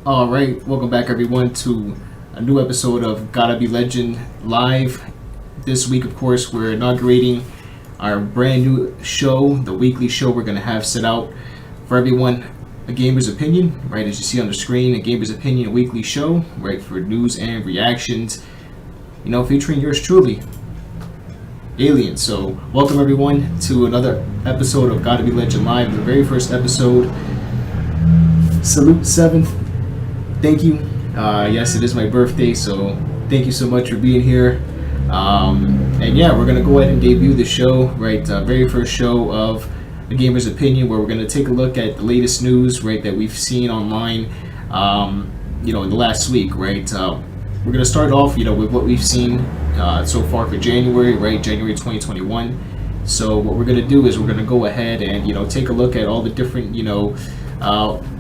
All right, welcome back everyone to a new episode of Gotta Be Legend Live. This week, of course, we're inaugurating our brand new show, the weekly show we're going to have set out for everyone. A gamer's opinion, right, as you see on the screen, a gamer's opinion, a weekly show, right, for news and reactions, featuring yours truly, ALIANZ. So, welcome everyone to another episode of Gotta Be Legend Live, the very first episode. Salute 7th. Thank you. Yes, it is my birthday, so thank you so much for being here. And yeah, we're going to go ahead and debut the show, right? Very first show of A Gamer's Opinion, where we're going to take a look at the latest news, right, that we've seen online, in the last week, right? We're going to start off, with what we've seen so far for January, right? January 2021. So what we're going to do is we're going to go ahead and, take a look at all the different,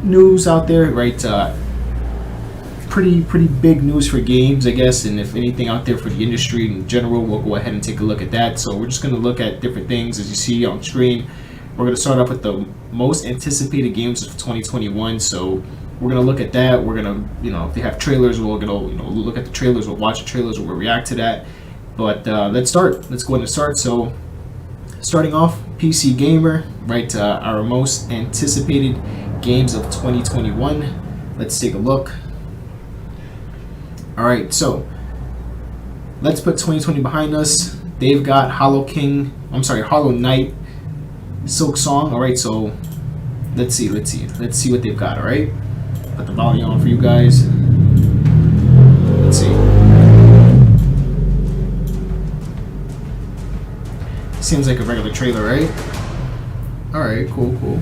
news out there, right? Pretty big news for games, I guess, and if anything out there for the industry in general, we'll go ahead and take a look at that. So we're just going to look at different things as you see on screen. We're going to start off with the most anticipated games of 2021. So we're going to look at that. We're going to, if they have trailers, we're going to, look at the trailers, we'll watch the trailers, we'll react to that. But let's start. Let's go ahead and start. So starting off, PC Gamer, right? Our most anticipated games of 2021. Let's take a look. Alright, so let's put 2020 behind us. They've got Hollow Knight, Silk Song. Alright, so let's see what they've got, alright? Put the volume on for you guys. Let's see. Seems like a regular trailer, right? Alright, cool.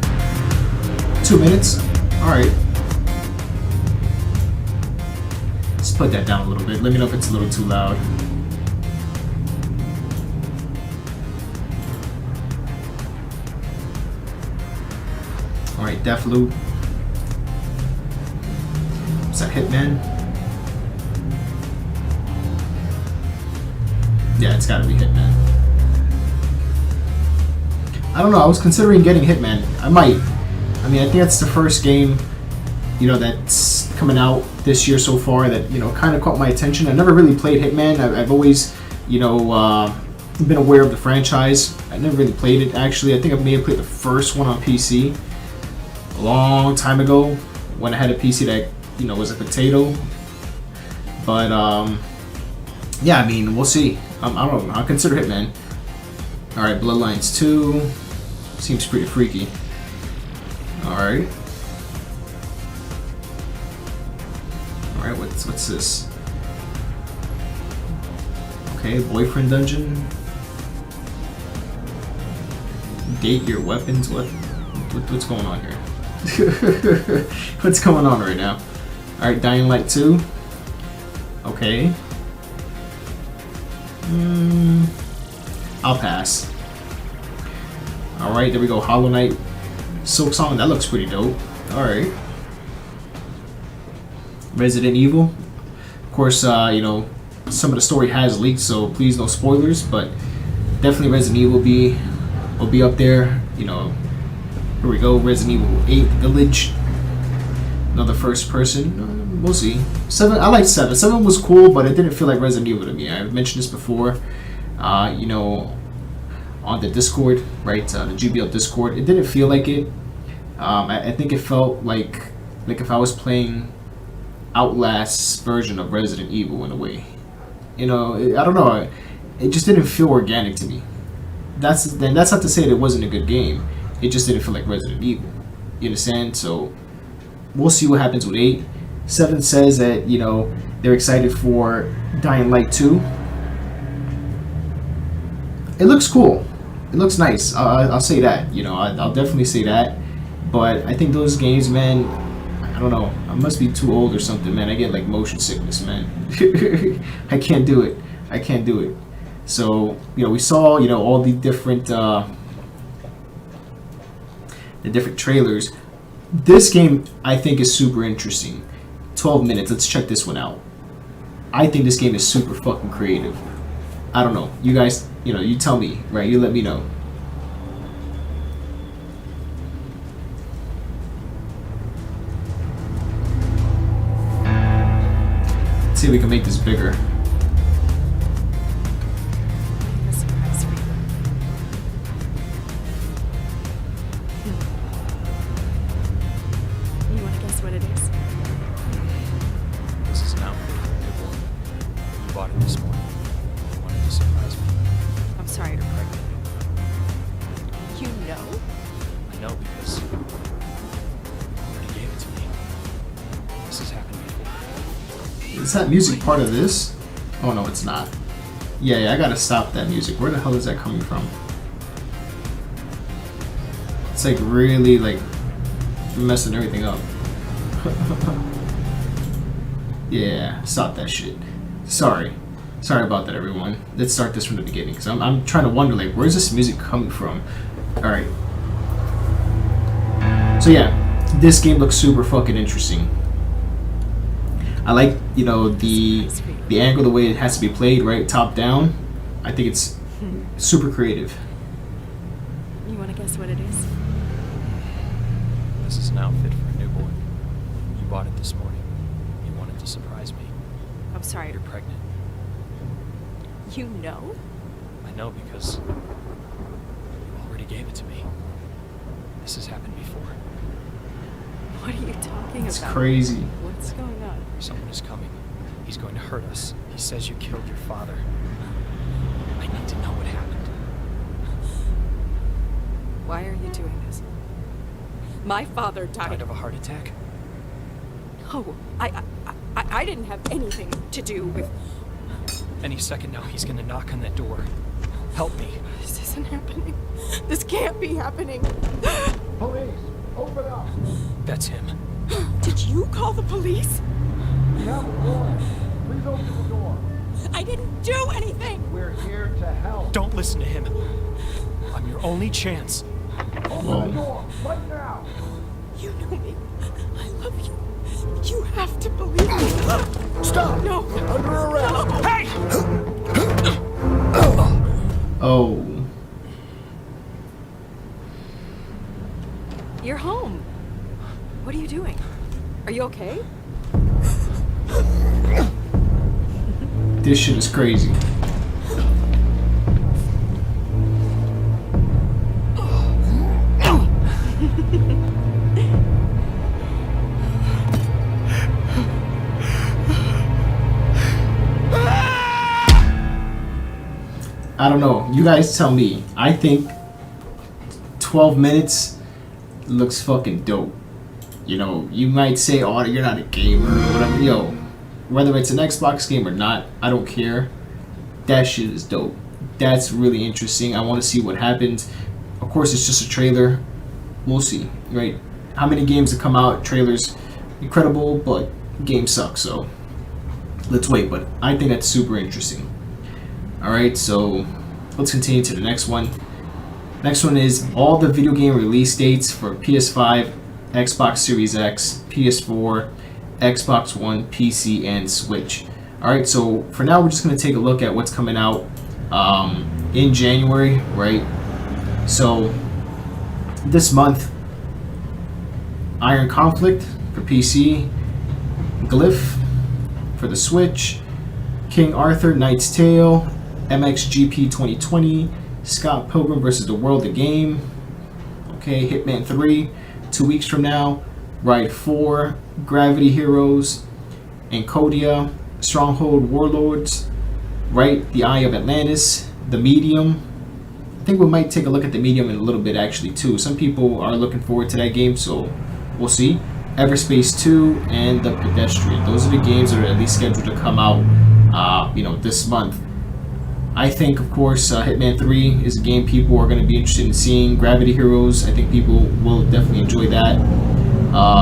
2 minutes. Alright. Let's put that down a little bit. Let me know if it's a little too loud. Alright, Deathloop. Is that Hitman? Yeah, it's gotta be Hitman. I don't know, I was considering getting Hitman. I might. I think that's the first game, that's coming out this year so far that, kind of caught my attention. I never really played Hitman. I've always, been aware of the franchise. I never really played it, actually. I think I may have played the first one on PC a long time ago when I had a PC that, was a potato. But, yeah, we'll see. I don't know. I'll consider Hitman. Alright, Bloodlines 2. Seems pretty freaky. Alright. Alright, what's this? Okay, Boyfriend Dungeon. Date your weapons. What's going on here? What's going on right now? Alright, Dying Light 2. Okay. I'll pass. Alright, there we go. Hollow Knight, Silk Song. That looks pretty dope. Alright. Resident Evil. Of course, some of the story has leaked, so please no spoilers, but definitely Resident Evil will be up there. Here we go. Resident Evil 8 Village. Another first person. We'll see. 7. I like 7. 7 was cool, but it didn't feel like Resident Evil to me. I've mentioned this before. On the Discord, right? The GBL Discord. It didn't feel like it. I think it felt like if I was playing Outlast's version of Resident Evil in a way. I don't know. It just didn't feel organic to me. That's not to say that it wasn't a good game. It just didn't feel like Resident Evil. You understand? So we'll see what happens with 8. 7 says that they're excited for Dying Light 2. It looks cool. It looks nice. I'll say that. I'll definitely say that. But I think those games, man, I don't know. I must be too old or something, man. I get like motion sickness, man. I can't do it. So, we saw, all the different trailers. This game, I think, is super interesting. 12 minutes. Let's check this one out. I think this game is super fucking creative. I don't know. You guys, you tell me, right? You let me know. see if we can make this bigger. A surprise for you. You want to guess what it is? This is an outfit for a newborn. You bought it this morning. You wanted to surprise me. I'm sorry, you're pregnant. You know? I know because you already gave it to me. This has happened before. Is that music part of this? Oh no, it's not. Yeah, I gotta stop that music. Where the hell is that coming from? It's like really like messing everything up. Yeah, stop that shit. Sorry about that, everyone. Let's start this from the beginning because I'm trying to wonder like where's this music coming from? All right. So yeah, this game looks super fucking interesting. I like, you know, the angle, the way it has to be played, right, top down. I think it's super creative. You want to guess what it is? This is an outfit for a newborn. You bought it this morning. You wanted to surprise me. I'm sorry, You're pregnant. you know? I know because you already gave it to me. This has happened before. What are you talking It's about? crazy. What's going on? Someone is coming. He's going to hurt us. He says you killed your father. I need to know what happened. Why are you doing this? My father Died died. of a heart attack? Oh, I didn't have anything to do with. Any second now, he's gonna knock on that door. Help me. This isn't happening. This can't be happening. Police, open up. That's him. Did you call the police? We have a warrant. Please open the door. I didn't do anything. We're here to help. Don't listen to him. I'm your only chance. Open the door right now. You know me. I love you. You have to believe me. Stop. No. Under arrest. Hey! Oh. You're home. What are you doing? Are you okay? This shit is crazy. I don't know. You guys tell me. I think 12 minutes looks fucking dope. You know, you might say, oh, you're not a gamer or whatever. Yo, whether it's an Xbox game or not, I don't care. That shit is dope. That's really interesting. I want to see what happens. Of course, it's just a trailer. We'll see, right? How many games that come out, trailers, incredible, but games suck, so let's wait. But I think that's super interesting. Alright, so let's continue to the next one. Next one is all the video game release dates for PS5, Xbox Series X, PS4, Xbox One, PC, and Switch. Alright, so for now we're just going to take a look at what's coming out in January, right? So this month, Iron Conflict for PC, Glyph for the Switch, King Arthur Knight's Tale, MXGP 2020, Scott Pilgrim vs. the World, the game. Okay, Hitman 3, 2 weeks from now. Ride 4, Gravity Heroes, Encodia, Stronghold Warlords, right? The Eye of Atlantis, The Medium. I think we might take a look at The Medium in a little bit actually too. Some people are looking forward to that game, so we'll see. Everspace 2 and The Pedestrian. Those are the games that are at least scheduled to come out, this month. I think, of course, Hitman 3 is a game people are going to be interested in seeing. Gravity Heroes, I think people will definitely enjoy that.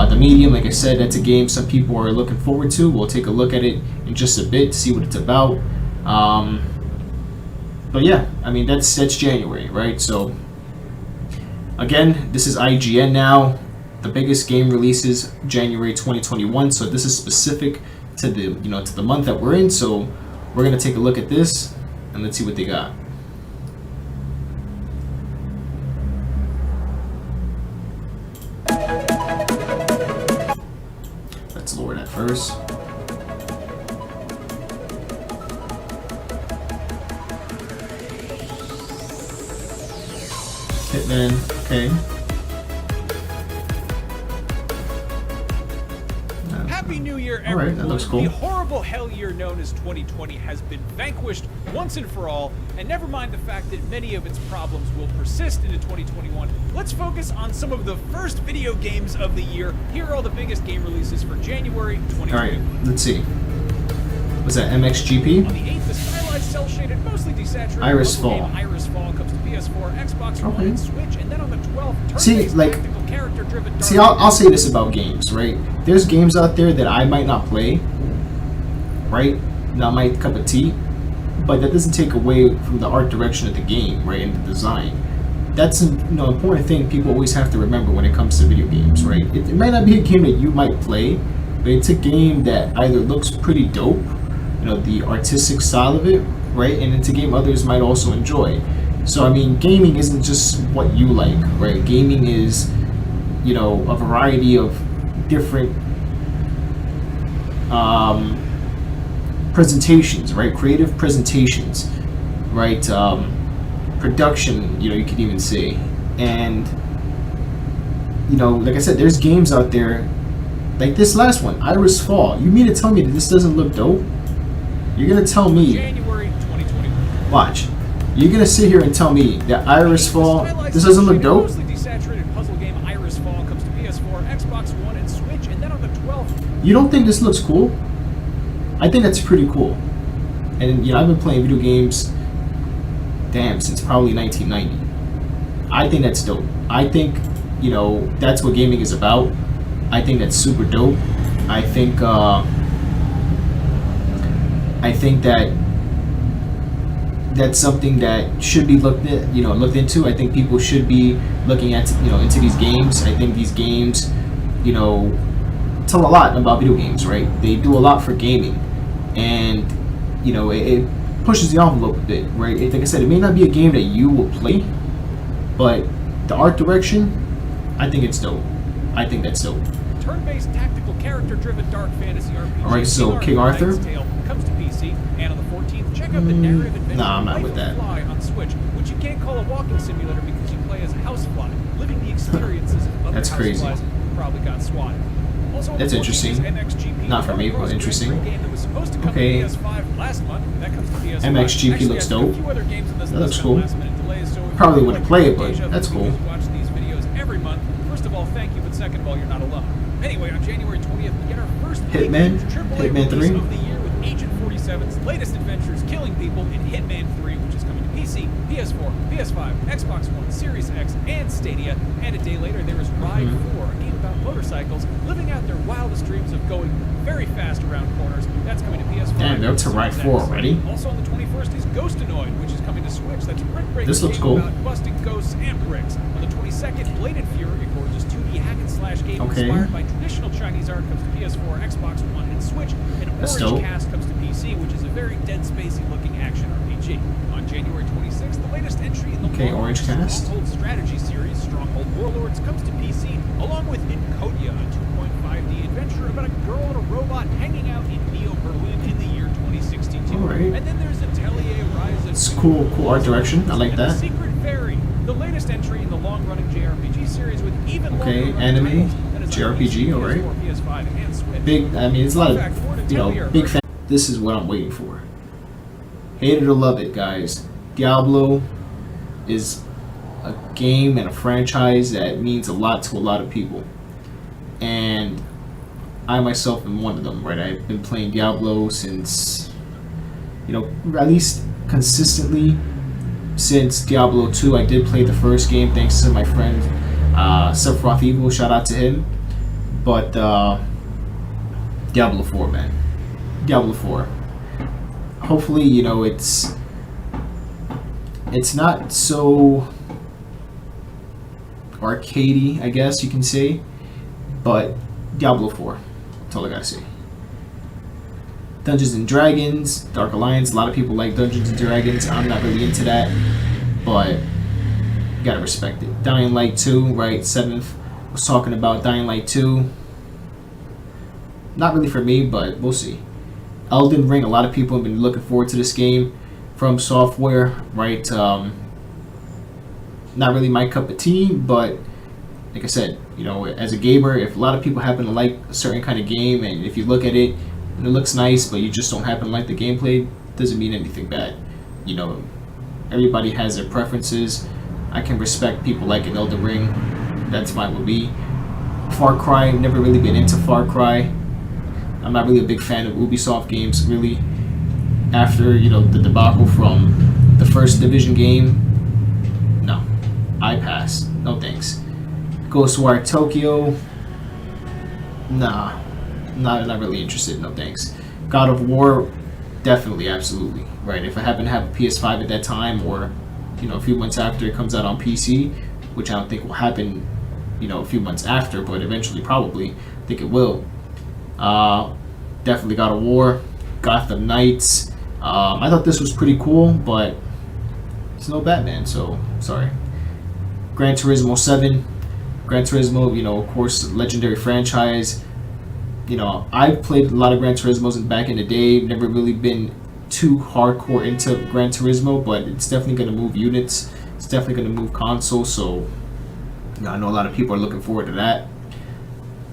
The Medium, like I said, that's a game some people are looking forward to. We'll take a look at it in just a bit to see what it's about. But yeah, I mean, that's January, right? So, again, this is IGN now. The biggest game releases January 2021. So this is specific to the month that we're in. So we're going to take a look at this. And let's see what they got. Let's lower that first. Hitman, okay. Happy New Year, All right, everyone. that looks cool. The horrible hell year known as 2020 has been vanquished once and for all, and never mind the fact that many of its problems will persist into 2021. Let's focus on some of the first video games of the year. Here are all the biggest game releases for January 2020. All right, let's see. Was that MXGP? On the 8th, the stylized, cel-shaded, mostly desaturated Iris puzzle Fall. game Iris Fall comes to PS4, Xbox One, Okay. and Switch, and then on the 12th, See, turn-based like- tactical character-driven dark See, I'll say this about games, right? There's games out there that I might not play, right? Not my cup of tea, but that doesn't take away from the art direction of the game, right, and the design. That's an important thing people always have to remember when it comes to video games, right? It might not be a game that you might play, but it's a game that either looks pretty dope, the artistic style of it, right, and it's a game others might also enjoy. So I mean, gaming isn't just what you like, right? Gaming is, a variety of different presentations, right? Creative presentations, right? Production, you could even say. And, like I said, there's games out there, like this last one, Iris Fall. You mean to tell me that this doesn't look dope? You're going to tell me, January 2021. watch, you're going to sit here and tell me that Iris Fall, this doesn't look dope? Mostly desaturated puzzle game Iris Fall comes to PS4, Xbox One, and Switch, and then on the 12th, You don't think this looks cool? I think that's pretty cool. And I've been playing video games, since probably 1990. I think that's dope. I think, that's what gaming is about. I think that's super dope. I think that that's something that should be looked into. I think people should be looking at, into these games. I think these games, tell a lot about video games, right? They do a lot for gaming, and it pushes the envelope a bit, right? Like I said, it may not be a game that you will play, but the art direction, I think it's dope. I think that's dope. turn-based tactical character-driven dark fantasy RPG. All right, so King Arthur? Knight's Tale comes to PC, and on the 14th, check out the narrative adventure Nah, I'm not Life with of that. Fly on Switch, which you can't call a walking simulator because you play as a housefly, living the experiences of other That's crazy. houseflies who probably got swatted. Also on That's the 14th interesting. is MXGP, Not for me, but Cross interesting. Country game that was supposed to come Okay. to PS5 last month, and that comes to PS5. MXGP Actually, looks I think dope. A few other games in this That list looks had cool. last-minute delays, so if Probably you wouldn't like play it, but deja vu that's cool. because you watch these videos every month. First of all, thank you, but second of all, you're not alone. Anyway, on January 20th, we get our first Hitman? AAA Hitman release 3? of the year with Agent 47's latest adventures killing people in Hitman 3, which is coming to PC, PS4, PS5, Xbox One, Series X, and Stadia. And a day later, there is Ride 4, a game about motorcycles living out their wildest dreams of going very fast around corners. That's coming to PS5. Damn, they're up to Ride 4 already? Also on the 21st is Ghostinoid, which is coming to Switch. That's a brick-breaking This looks game cool. about busting ghosts and bricks. On the 22nd, Bladed Fury, a gorgeous 2D hack-and-slash game Okay. inspired by traditional Chinese art, comes to PS4, Xbox One, and Switch. And That's Orange dope. Cast comes to PC, which is a very Dead Spacey-looking action RPG. On January 26th, the latest entry in the Okay, long Orange Cast. Stronghold strategy series, Stronghold Warlords, comes to PC, along with Encodia, a 2.5D adventure about a girl and a robot hanging out in Neo Berlin in the year 2062. All right. And then there's Atelier Rise of It's cool art direction. I like and that. The Secret Fairy, the latest entry in the long-running JRPG series with even Okay, longer anime, titles that is on JRPG, PS4, alright. PS5, and Switch. It's a lot In fact, more to of, tell you, big fan. This is what I'm waiting for. Hate it or love it, guys. Diablo is a game and a franchise that means a lot to a lot of people. And I myself am one of them, right? I've been playing Diablo since, at least consistently since Diablo 2. I did play the first game thanks to my friend Sephiroth Evil, shout out to him. But Diablo 4, man. Diablo 4. Hopefully, it's not so arcadey, I guess you can say, but Diablo 4. That's all I gotta say. Dungeons and Dragons, Dark Alliance. A lot of people like Dungeons and Dragons. I'm not really into that, but you gotta respect it. Dying Light 2, right? 7th was talking about Dying Light 2. Not really for me, but we'll see. Elden Ring, a lot of people have been looking forward to this game from Software, right? not really my cup of tea, but like I said, as a gamer, if a lot of people happen to like a certain kind of game, and if you look at it and it looks nice, but you just don't happen to like the gameplay, doesn't mean anything bad. Everybody has their preferences. I can respect people liking Elden Ring. That's fine with me. Far Cry, never really been into Far Cry. I'm not really a big fan of Ubisoft games, really. After, the debacle from the first Division game, no. I pass. No thanks. Ghostwire Tokyo, nah. Not really interested, no thanks. God of War, definitely, absolutely. Right, if I happen to have a PS5 at that time, or, a few months after it comes out on PC, which I don't think will happen, a few months after, but eventually probably, I think it will. Definitely God of War, Gotham Knights. I thought this was pretty cool, but it's no Batman, so sorry. Gran Turismo 7. Gran Turismo, of course, legendary franchise. I played a lot of Gran Turismos back in the day. Never really been too hardcore into Gran Turismo, but it's definitely going to move units. It's definitely going to move consoles, so I know a lot of people are looking forward to that.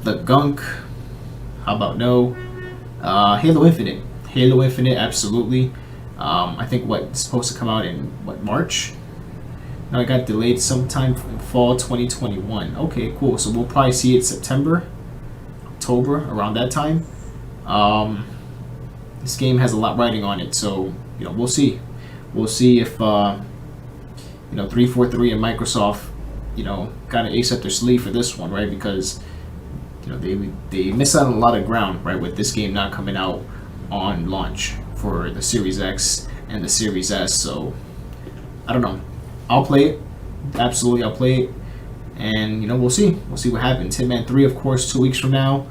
The Gunk. How about no? Halo Infinite. Halo Infinite, absolutely. I think it's supposed to come out in March? No, it got delayed sometime in fall 2021. Okay, cool. So we'll probably see it September, October, around that time. This game has a lot riding on it, so we'll see. We'll see if 343 and Microsoft kind of ace up their sleeve for this one, right? Because they miss out on a lot of ground, right, with this game not coming out on launch for the Series X and the Series S. So I don't know. I'll play it. Absolutely, I'll play it. And we'll see. We'll see what happens. Hitman 3, of course, 2 weeks from now.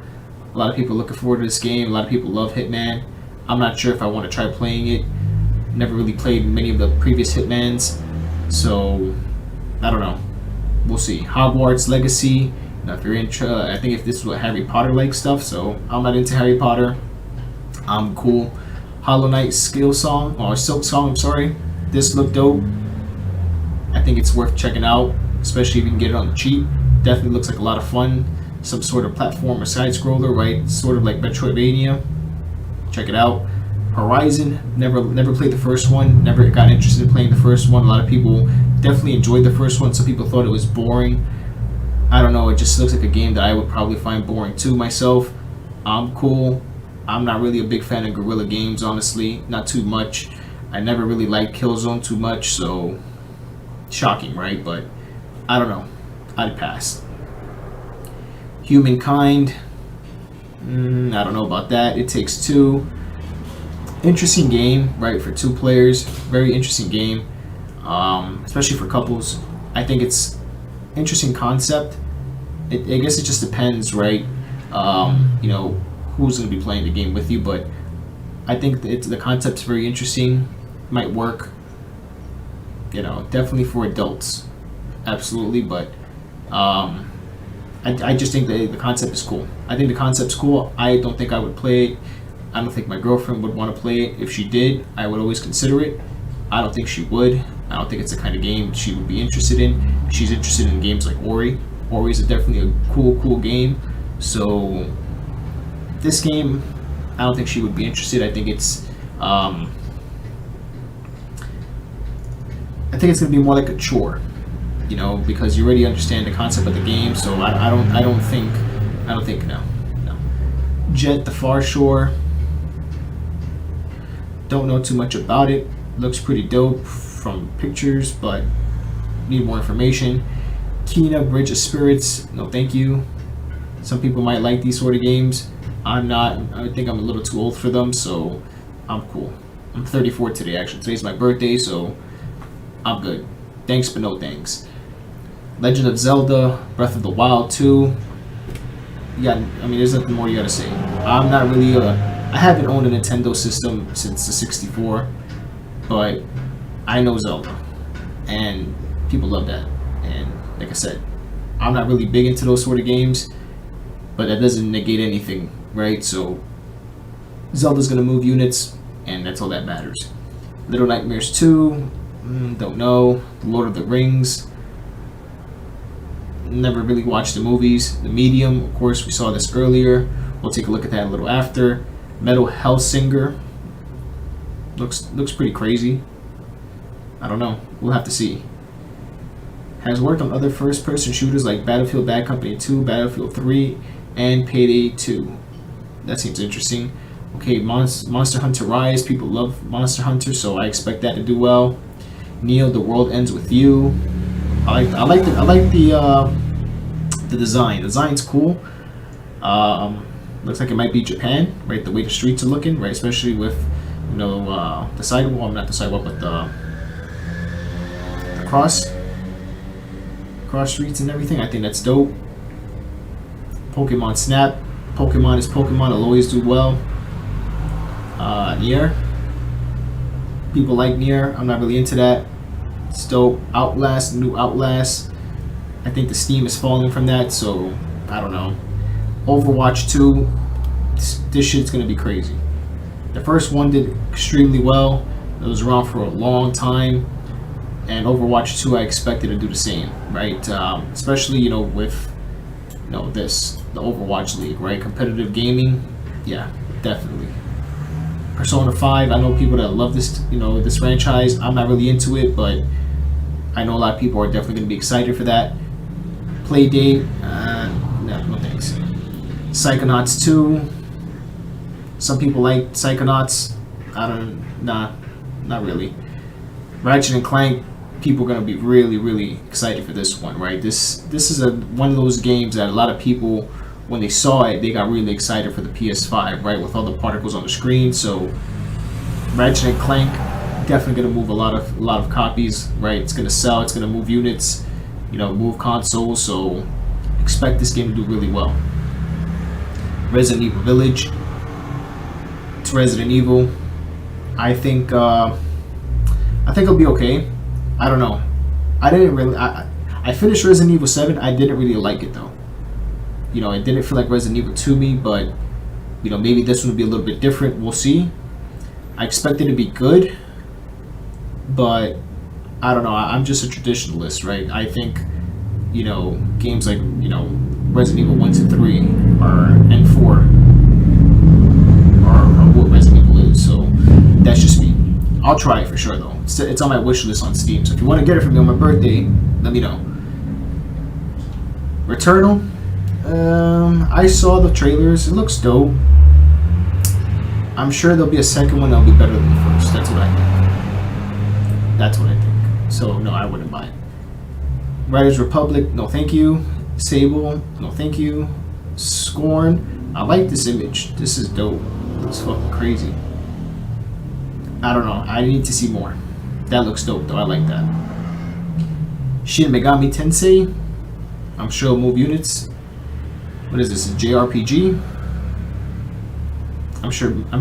A lot of people are looking forward to this game. A lot of people love Hitman. I'm not sure if I want to try playing it. Never really played many of the previous Hitmans, so I don't know. We'll see. Hogwarts Legacy. If you're into, I think if this is what Harry Potter like stuff, so I'm not into Harry Potter. I'm cool. Hollow Knight Silk Song. I'm sorry. This looked dope. I think it's worth checking out, especially if you can get it on the cheap. Definitely looks like a lot of fun. Some sort of platform or side scroller, right? Sort of like Metroidvania. Check it out. Horizon. Never played the first one. Never got interested in playing the first one. A lot of people definitely enjoyed the first one. Some people thought it was boring. I don't know. It just looks like a game that I would probably find boring too myself. I'm cool. I'm not really a big fan of guerrilla games, honestly. Not too much. I never really liked Killzone too much, so shocking, right? But I don't know. I'd pass. Humankind. I don't know about that. It Takes Two. Interesting game, right? For 2 players. Very interesting game. Especially for couples. I think it's interesting concept. I guess it just depends, right? Who's going to be playing the game with you, but I think the concept's very interesting. Might work. Definitely for adults. Absolutely, but I just think the concept is cool. I think the concept's cool. I don't think I would play it. I don't think my girlfriend would want to play it. If she did, I would always consider it. I don't think she would. I don't think it's the kind of game she would be interested in. She's interested in games like Ori. Ori is definitely a cool game. So this game, I don't think she would be interested. I think it's going to be more like a chore, because you already understand the concept of the game. So I don't think no. Jet the Far Shore. Don't know too much about it. Looks pretty dope from pictures, but need more information. Kena Bridge of Spirits. No, thank you. Some people might like these sort of games. I'm not. I think I'm a little too old for them, so I'm cool. I'm 34 today, actually. Today's my birthday, so I'm good. Thanks, but no thanks. Legend of Zelda, Breath of the Wild 2. There's nothing more you gotta say. I'm not really I haven't owned a Nintendo system since the 64, but I know Zelda, and people love that. And like I said, I'm not really big into those sort of games, but that doesn't negate anything, right? So Zelda's gonna move units, and that's all that matters. Little Nightmares 2, don't know. Lord of the Rings, Never really watched the movies. The Medium, of course, we saw this earlier. We'll take a look at that a little after. Metal Hellsinger looks pretty crazy. I don't know. We'll have to see. Has worked on other first-person shooters like Battlefield Bad Company 2, Battlefield 3, and Payday 2. That seems interesting. Okay, Monster Hunter Rise. People love Monster Hunter, so I expect that to do well. Neo: The World Ends With You. I like the design. The design's cool. Looks like it might be Japan, right? The way the streets are looking, right? Especially with, you know, the sidewalk. Not the sidewalk, but the cross streets and everything. I think that's dope. Pokemon Snap. Pokemon is Pokemon. It'll always do well. Nier. People like Nier. I'm not really into that. It's dope. Outlast. New Outlast. I think the Steam is falling from that, so I don't know. Overwatch 2. This shit's gonna be crazy. The first one did extremely well. It was around for a long time. And Overwatch 2, I expected to do the same, right? Especially, you know, with, you know, the Overwatch League, right? Competitive gaming, yeah, definitely. Persona 5, I know people that love this, you know, this franchise. I'm not really into it, but I know a lot of people are definitely going to be excited for that. Playdate, no thanks. Psychonauts 2, some people like Psychonauts. Not really. Ratchet and Clank, people are going to be really excited for this one, right? This is one of those games that a lot of people, when they saw it, they got really excited for the PS5, right? With all the particles on the screen. So Ratchet and Clank definitely going to move a lot of copies, right? It's going to sell. It's going to move units, you know, move consoles. So expect this game to do really well. Resident Evil Village. It's Resident Evil. I think it'll be okay. I don't know. I finished Resident Evil 7. I didn't really like it though. You know, it didn't feel like Resident Evil to me, but you know, maybe this one will be a little bit different. We'll see. I expect it to be good, but I don't know. I'm just a traditionalist, right? I think, you know, games like, you know, Resident Evil 1 to 3 and 4 are what Resident Evil is. So that's just me. I'll try it for sure though. It's on my wish list on Steam. So if you want to get it for me on my birthday, let me know. Returnal. I saw the trailers. It looks dope. I'm sure there'll be a second one that'll be better than the first. That's what I think. So no, I wouldn't buy it. Riders Republic. No, thank you. Sable. No, thank you. Scorn. I like this image. This is dope. It's fucking crazy. I don't know. I need to see more. That looks dope though. I like that. Shin Megami Tensei. I'm sure it'll move units. What is this? A JRPG? I'm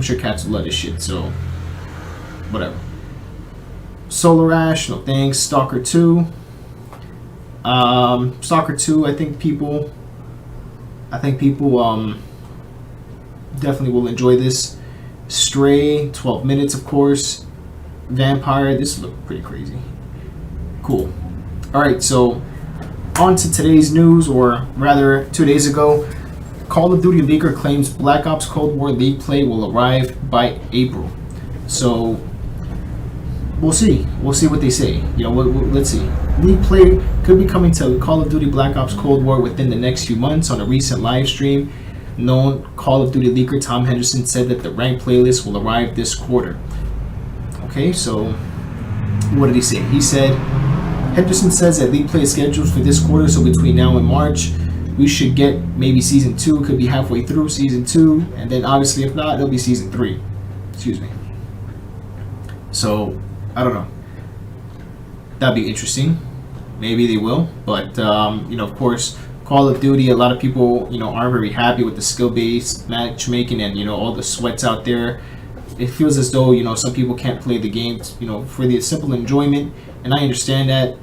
sure cats will love this shit. So whatever. Solar Ash. No thanks. Stalker 2. Stalker 2. I think people definitely will enjoy this. Stray, 12 minutes, of course. Vampire, this looked pretty crazy. Cool. Alright, so on to today's news, or rather 2 days ago. Call of Duty leaker claims Black Ops Cold War League play will arrive by April. So we'll see. We'll see what they say. You know, let's see. League play could be coming to Call of Duty Black Ops Cold War within the next few months. On a recent live stream, known Call of Duty leaker Tom Henderson said that the ranked playlist will arrive this quarter. Okay, so what did he say? He said, Henderson says that league play is scheduled for this quarter, so between now and March, we should get maybe Season 2, could be halfway through Season 2, and then obviously if not, it'll be Season 3. Excuse me. So, I don't know. That'd be interesting. Maybe they will, but, you know, of course, Call of Duty, a lot of people, you know, aren't very happy with the skill-based matchmaking and, you know, all the sweats out there. It feels as though, you know, some people can't play the games, you know, for the simple enjoyment, and I understand that.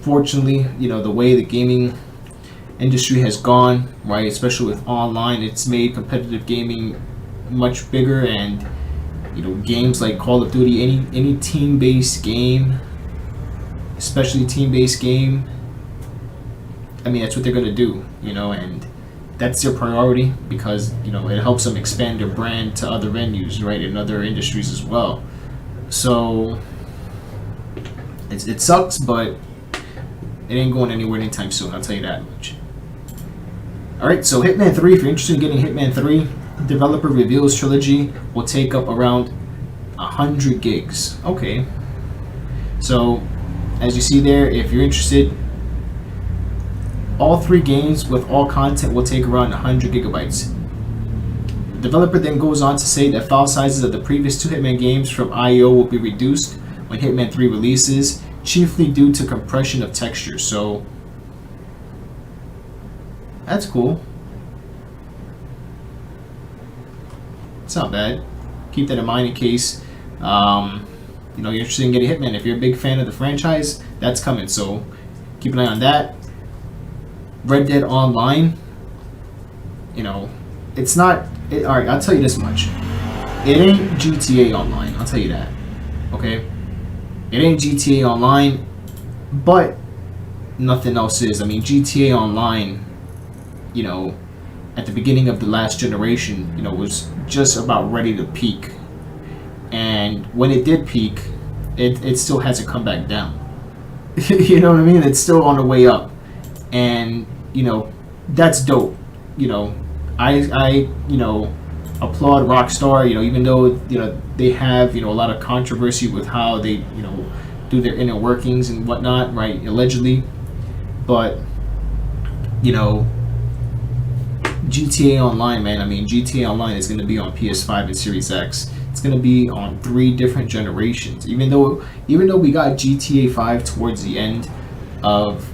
Fortunately, you know, the way the gaming industry has gone, right, especially with online, it's made competitive gaming much bigger, and, you know, games like Call of Duty, any team-based game, especially team-based game, I mean, that's what they're gonna do, you know, and that's their priority because, you know, it helps them expand their brand to other venues, right, in other industries as well. So it sucks, but it ain't going anywhere anytime soon, I'll tell you that much. Alright, so Hitman 3, if you're interested in getting Hitman 3, developer reveals trilogy will take up around 100 gigs. Okay. So, as you see there, if you're interested, all 3 games with all content will take around 100 gigabytes. The developer then goes on to say that file sizes of the previous 2 Hitman games from IO will be reduced when Hitman 3 releases, chiefly due to compression of textures. So, that's cool. It's not bad. Keep that in mind in case you know, you're interested in getting Hitman. If you're a big fan of the franchise, that's coming. So keep an eye on that. Red Dead Online. You know, it's not. All right, I'll tell you this much. It ain't GTA Online. I'll tell you that. Okay. It ain't GTA Online, but nothing else is. I mean, GTA Online, you know, at the beginning of the last generation, you know, was just about ready to peak. And when it did peak, it still hasn't come back down. You know what I mean? It's still on the way up. And, you know, that's dope. You know, I you know, applaud Rockstar, you know, even though, you know, they have, you know, a lot of controversy with how they, you know, do their inner workings and whatnot, right, allegedly. But, you know, GTA Online, man, I mean, GTA Online is going to be on PS5 and Series X. It's going to be on 3 different generations. Even though we got GTA 5 towards the end of,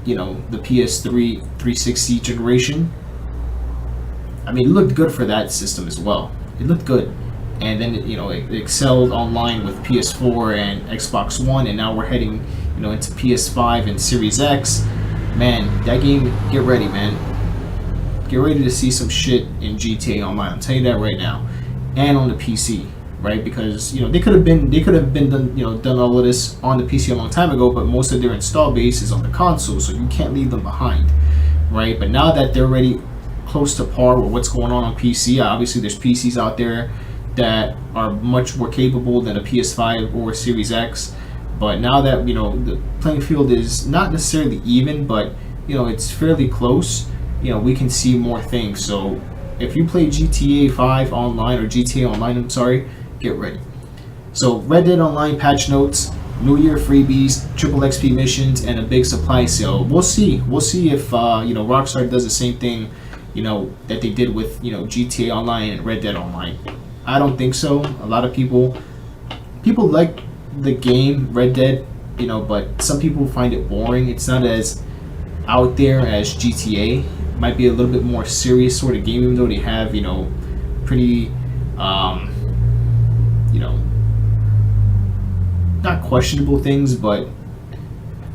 you know, the PS3 360 generation, I mean, it looked good for that system as well. It looked good. And then, you know, it excelled online with PS4 and Xbox One, and now we're heading, you know, into PS5 and Series X. Man, that game, get ready, man. Get ready to see some shit in GTA Online. I'll tell you that right now. And on the PC, right? Because, you know, they could have been done, you know, done all of this on the PC a long time ago, but most of their install base is on the console, so you can't leave them behind, right? But now that they're already close to par with what's going on PC, obviously there's PCs out there that are much more capable than a PS5 or Series X. But now that, you know, the playing field is not necessarily even, but, you know, it's fairly close, you know, we can see more things. So if you play GTA 5 online, or GTA Online, I'm sorry, get ready. So Red Dead Online patch notes, New Year freebies, triple XP missions, and a big supply sale. We'll see if you know, Rockstar does the same thing, you know, that they did with, you know, GTA Online and Red Dead Online. I don't think so. A lot of people like the game Red Dead, you know, but some people find it boring. It's not as out there as GTA. It might be a little bit more serious sort of game, even though they have, you know, pretty you know, not questionable things, but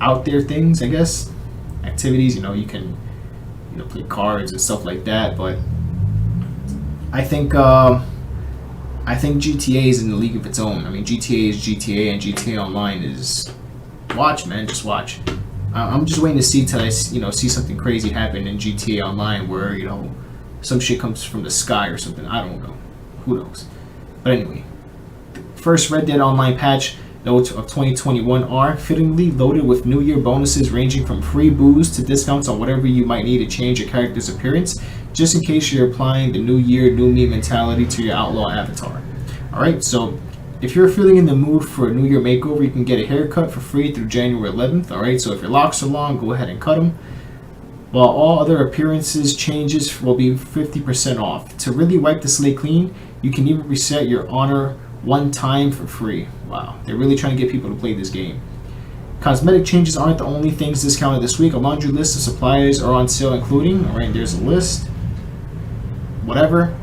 out there things, I guess. Activities, you know, you can, you know, play cards and stuff like that. But I think GTA is in the league of its own. I mean, GTA is GTA, and GTA Online is, watch, man, just watch. I'm just waiting to see till I, you know, see something crazy happen in GTA Online where, you know, some shit comes from the sky or something. I don't know. Who knows? But anyway, first Red Dead Online patch notes of 2021 are fittingly loaded with New Year bonuses ranging from free booze to discounts on whatever you might need to change your character's appearance, just in case you're applying the New Year, New Me mentality to your outlaw avatar. Alright, so if you're feeling in the mood for a New Year makeover, you can get a haircut for free through January 11th. Alright, so if your locks are long, go ahead and cut them. While all other appearances changes will be 50% off. To really wipe the slate clean, you can even reset your honor one time for free. Wow, they're really trying to get people to play this game. Cosmetic changes aren't the only things discounted this week. A laundry list of suppliers are on sale, including, alright, there's a list, whatever.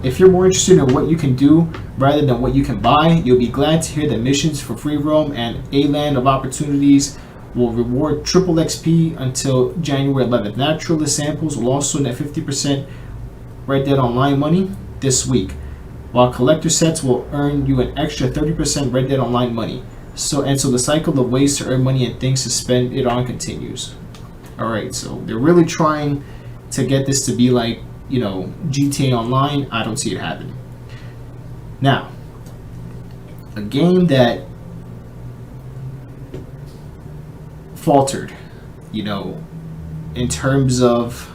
If you're more interested in what you can do rather than what you can buy, you'll be glad to hear that missions for free roam and a land of opportunities will reward triple XP until January 11th. Naturalist samples will also net 50% Red Dead Online money this week, while collector sets will earn you an extra 30% Red Dead Online money. So the cycle of ways to earn money and things to spend it on continues. Alright, so they're really trying to get this to be like, GTA Online. I don't see it happening. Now, a game that faltered, in terms of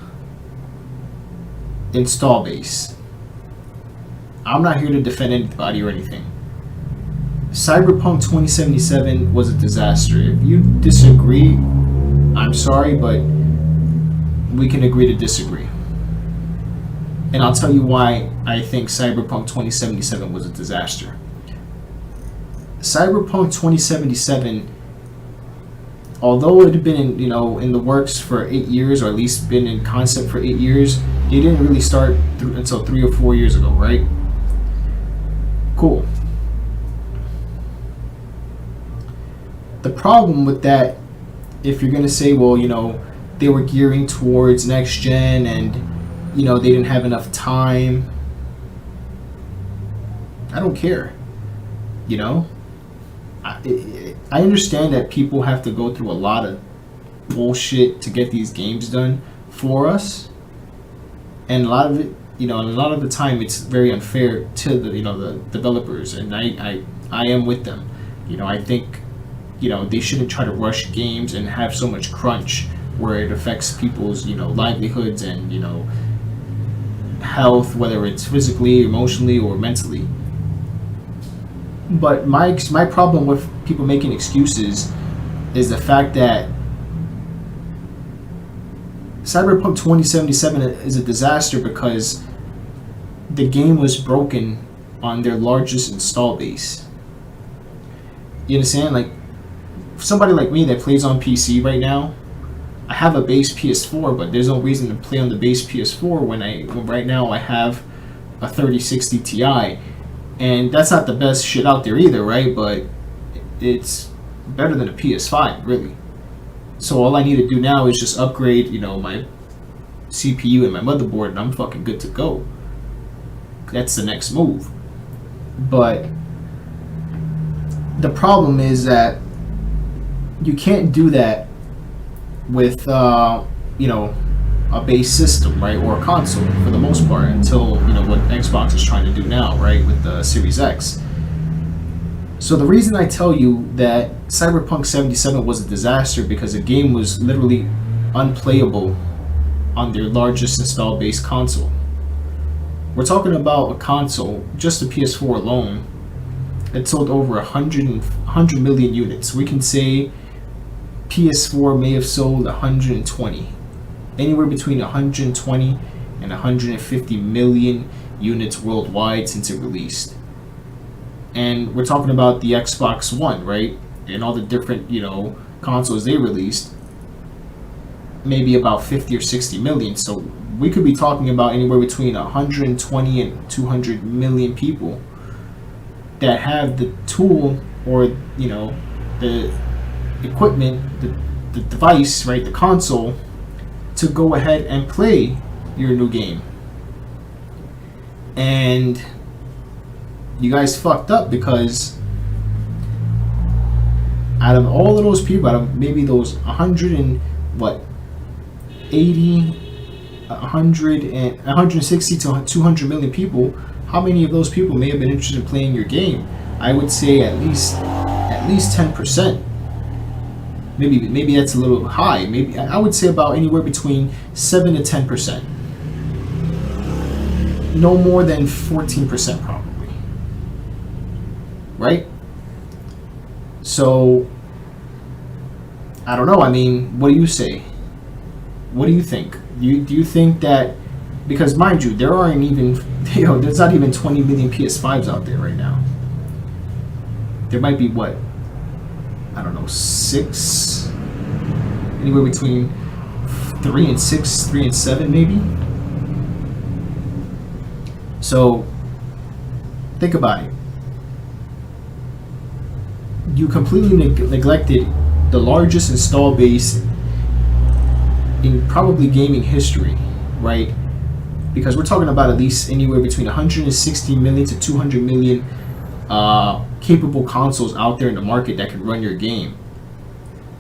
install base. I'm not here to defend anybody or anything. Cyberpunk 2077 was a disaster. If you disagree, I'm sorry, but we can agree to disagree. And I'll tell you why I think Cyberpunk 2077 was a disaster. Cyberpunk 2077, although it had been in the works for 8 years, or at least been in concept for 8 years, they didn't really start until 3 or 4 years ago, right? Cool. The problem with that, if you're gonna say, well, they were gearing towards next gen and they didn't have enough time, I don't care. I understand that people have to go through a lot of bullshit to get these games done for us, and a lot of it, and a lot of the time it's very unfair to the developers, and I am with them. I think they shouldn't try to rush games and have so much crunch where it affects people's livelihoods and health, whether it's physically, emotionally, or mentally. But my problem with people making excuses is the fact that Cyberpunk 2077 is a disaster because the game was broken on their largest install base. You understand? Like, somebody like me that plays on PC right now, I have a base PS4, but there's no reason to play on the base PS4 when right now I have a 3060 Ti, and that's not the best shit out there either, right? But it's better than a PS5, really. So all I need to do now is just upgrade, my CPU and my motherboard, and I'm fucking good to go. That's the next move. But the problem is that you can't do that with a base system, right, or a console for the most part, until what Xbox is trying to do now, right, with the Series X. So the reason I tell you that Cyberpunk 77 was a disaster because the game was literally unplayable on their largest install base console. We're talking about a console, just the PS4 alone, that sold over 100 million units. We can say PS4 may have sold 120, anywhere between 120 and 150 million units worldwide since it released. And we're talking about the Xbox One, right? And all the different, consoles they released, maybe about 50 or 60 million. So we could be talking about anywhere between 120 and 200 million people that have the tool or, the equipment, the device, right, the console, to go ahead and play your new game. And you guys fucked up because out of all of those people, out of maybe those 160 to 200 million people, how many of those people may have been interested in playing your game? I would say at least 10%. Maybe that's a little high. Maybe I would say about anywhere between 7 to 10%. No more than 14% probably. Right? So I don't know. I mean, what do you say? What do you think? Do you think that, because mind you, there aren't even, there's not even 20 million PS5s out there right now. There might be what? I don't know, 6, anywhere between 3 and 6, 3 and 7 maybe. So think about it. You completely neglected the largest install base in probably gaming history, right? Because we're talking about at least anywhere between 160 million to 200 million capable consoles out there in the market that can run your game.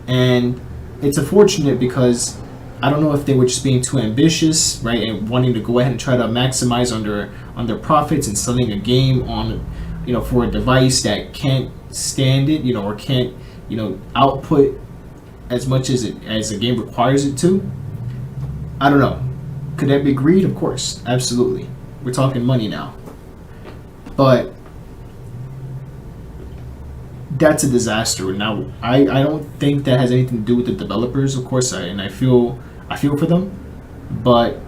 And it's unfortunate because I don't know if they were just being too ambitious, right, and wanting to go ahead and try to maximize on their profits and selling a game on, for a device that can't stand it, or can't, output as much as a game requires it to. I don't know. Could that be greed? Of course, absolutely. We're talking money now, but that's a disaster. Now, I don't think that has anything to do with the developers, of course, I feel for them, but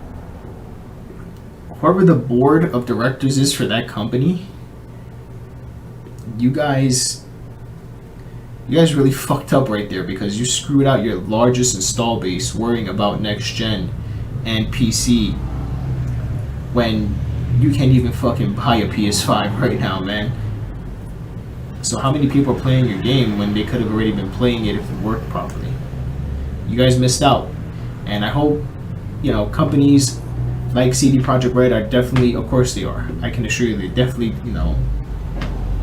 whoever the board of directors is for that company, you guys really fucked up right there, because you screwed out your largest install base worrying about next gen and PC when you can't even fucking buy a PS5 right now, man. So how many people are playing your game when they could have already been playing it if it worked properly? You guys missed out. And I hope, companies like CD Projekt Red are definitely, of course they are. I can assure you they definitely, know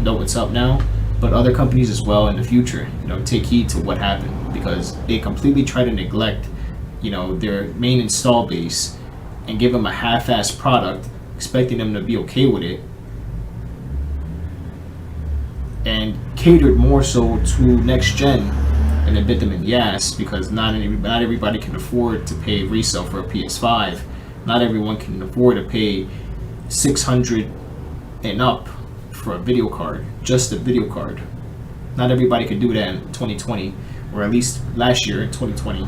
what's up now. But other companies as well in the future, take heed to what happened, because they completely try to neglect, their main install base and give them a half-assed product, expecting them to be okay with it, and catered more so to next gen, and it bit them in the ass, because not everybody can afford to pay resale for a PS5. Not everyone can afford to pay $600 and up for a video card, just a video card. Not everybody could do that in 2020, or at least last year in 2020,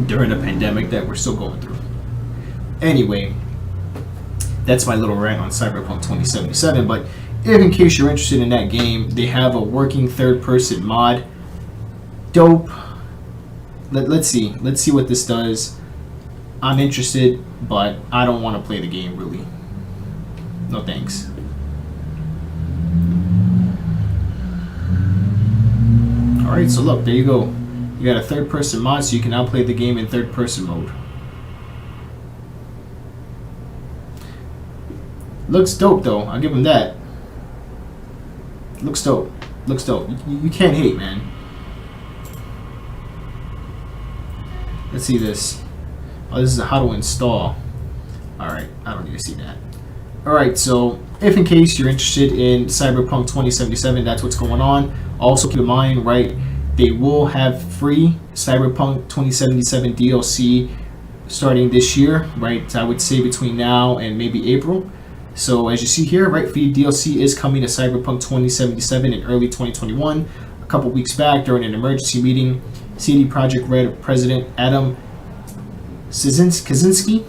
during the pandemic that we're still going through. Anyway, that's my little rant on Cyberpunk 2077. But if in case you're interested in that game, they have a working third-person mod. Dope. Let's see what this does. I'm interested, but I don't want to play the game, really. No thanks. Alright, so look, there you go. You got a third-person mod, so you can now play the game in third-person mode. Looks dope, though. I'll give him that. Looks dope. Looks dope. You can't hate, man. Let's see this. Oh, this is how to install. Alright, I don't need to see that. Alright, so if in case you're interested in Cyberpunk 2077, that's what's going on. Also keep in mind, right, they will have free Cyberpunk 2077 DLC starting this year, right? I would say between now and maybe April. So as you see here, right, free DLC is coming to Cyberpunk 2077 in early 2021. A couple weeks back, during an emergency meeting, CD Projekt Red President Adam Kaczynski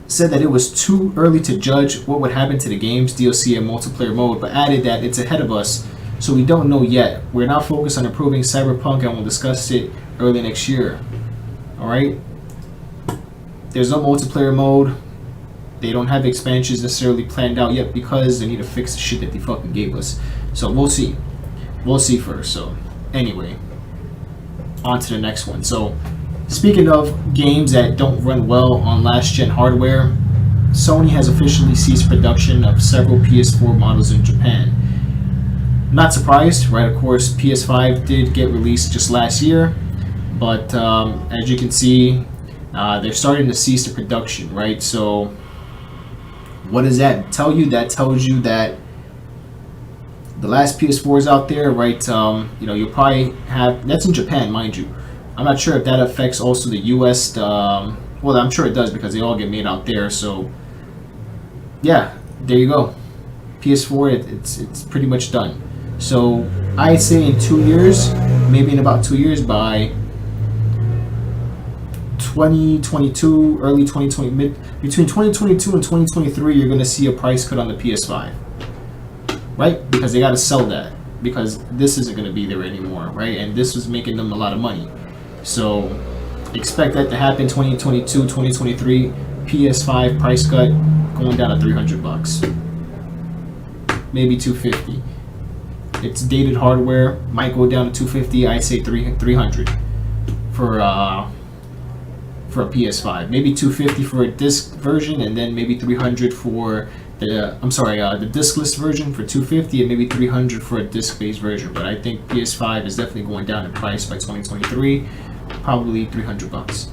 said that it was too early to judge what would happen to the game's DLC and multiplayer mode, but added that it's ahead of us, so we don't know yet. We're now focused on improving Cyberpunk, and we'll discuss it early next year. Alright? There's no multiplayer mode. They don't have expansions necessarily planned out yet, because they need to fix the shit that they fucking gave us. So we'll see. We'll see first. So anyway, on to the next one. So speaking of games that don't run well on last gen hardware, Sony has officially ceased production of several PS4 models in Japan. Not surprised, right? Of course, PS5 did get released just last year, but as you can see, they're starting to cease the production, right? So what does that tell you? That tells you that the last PS4s out there, right? You'll probably have, that's in Japan, mind you. I'm not sure if that affects also the US. Well, I'm sure it does, because they all get made out there. So yeah, there you go. PS4, it's pretty much done. So I'd say in 2 years, maybe in about 2 years, by 2022, early 2020, between 2022 and 2023, you're going to see a price cut on the PS5, right? Because they got to sell that, because this isn't going to be there anymore, right? And this was making them a lot of money. So expect that to happen 2022, 2023, PS5 price cut going down to $300, maybe $250. It's dated hardware, might go down to $250. I'd say $300 for a PS5. Maybe $250 for a disc version, and then maybe $300 for the discless version for $250 and maybe $300 for a disc-based version. But I think PS5 is definitely going down in price by 2023, probably $300.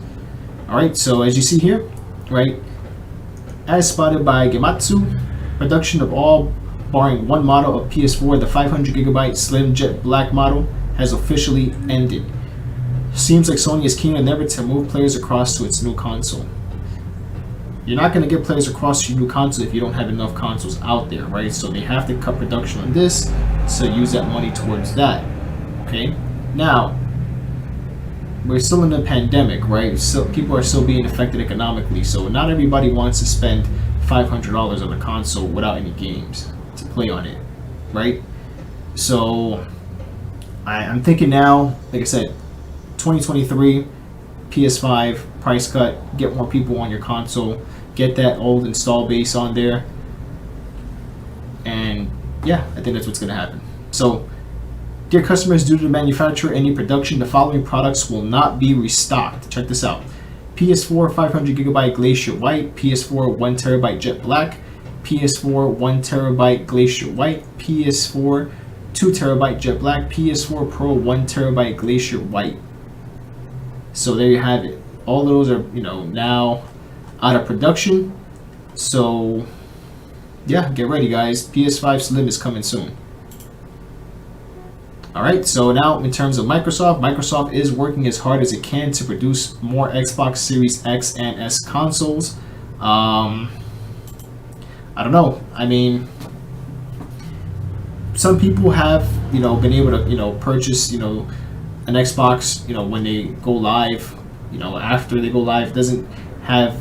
All right, so as you see here, right, as spotted by Gematsu, production of all barring one model of PS4, the 500GB Slim Jet Black model, has officially ended. Seems like Sony is keen on never to move players across to its new console. You're not going to get players across to your new console if you don't have enough consoles out there, right? So they have to cut production on this to use that money towards that. Okay? Now, we're still in a pandemic, right? So people are still being affected economically, so not everybody wants to spend $500 on a console without any games to play on it, right? So I'm thinking now, like I said, 2023 PS5 price cut, get more people on your console, get that old install base on there, and yeah, I think that's what's going to happen. So, dear customers, due to the manufacturer any production, the following products will not be restocked. Check this out: PS4 500GB Glacier White, PS4 1TB Jet Black, PS4 1TB Glacier White, PS4 2TB Jet Black, PS4 Pro 1TB Glacier White. So there you have it. All those are, now out of production. So yeah, get ready, guys. PS5 Slim is coming soon. Alright, so now in terms of Microsoft is working as hard as it can to produce more Xbox Series X and S consoles. I don't know. I mean, some people have, been able to, purchase, an Xbox, when they go live, after they go live. It doesn't have,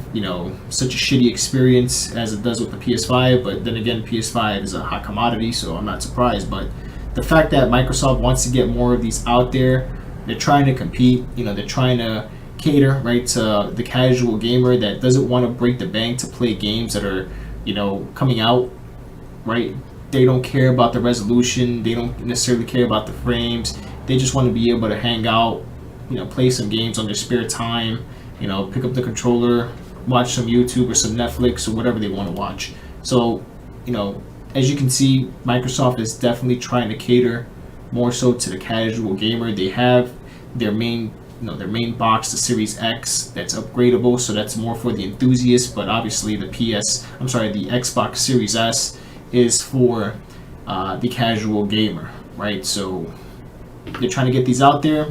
such a shitty experience as it does with the PS5, but then again, PS5 is a hot commodity, so I'm not surprised. But the fact that Microsoft wants to get more of these out there, they're trying to compete, they're trying to cater, right, to the casual gamer that doesn't want to break the bank to play games that are, coming out, right? They don't care about the resolution, they don't necessarily care about the frames. They just want to be able to hang out, play some games on their spare time, pick up the controller, watch some YouTube or some Netflix or whatever they want to watch. So, as you can see, Microsoft is definitely trying to cater more so to the casual gamer. They have their main box, the Series X, that's upgradable, so that's more for the enthusiasts. But obviously, the Xbox Series S is for the casual gamer, right? So they're trying to get these out there.